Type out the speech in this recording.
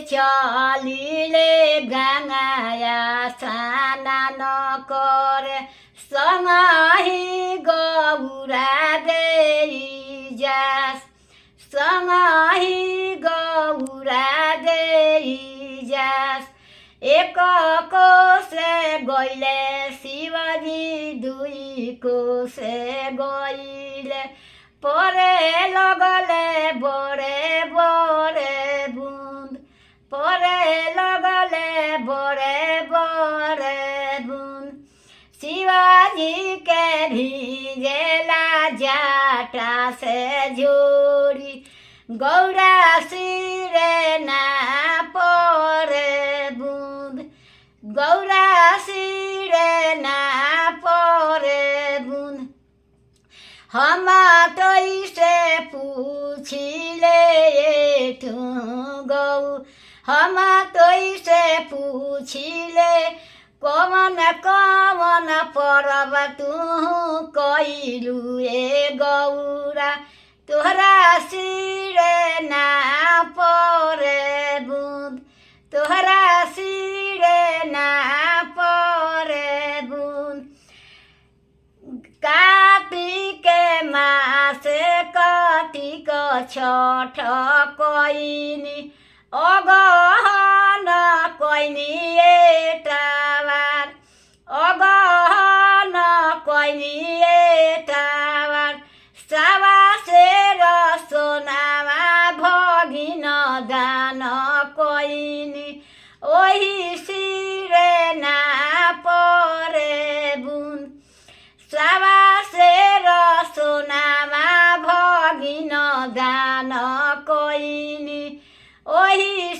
चलिले गंगाया स्नान करे सँगही गौरा देई जास सँगही गौरा देई जास एक कोसे गइले शिवजी दुई कोसे गइले परे लगले बड़े बड़े बूंद परे लगले बड़े बड़े बूंद शिवाजी के भीजेला जाटा से जोड़ी गौरा सिरे ना परे बूंद गौरा सिरे ना परे बूंद हम तैसे पूछिले गौ हम तैसे पूछिले कवन कवन परब तू कैलू ए गौरा तोहरा सिरे ना परे बूंद तोहरा सिरे ना परे बूंद कार्तिक मास कार्तिक छठ कैनी अगहन कैनी एटावार अगहन कैनी एटावार सावा सेर सोनामा भगिन दान कैनी ओही सिरे ना परे बूंद सावा सेर सोनामा भगिन दान कैनी ओही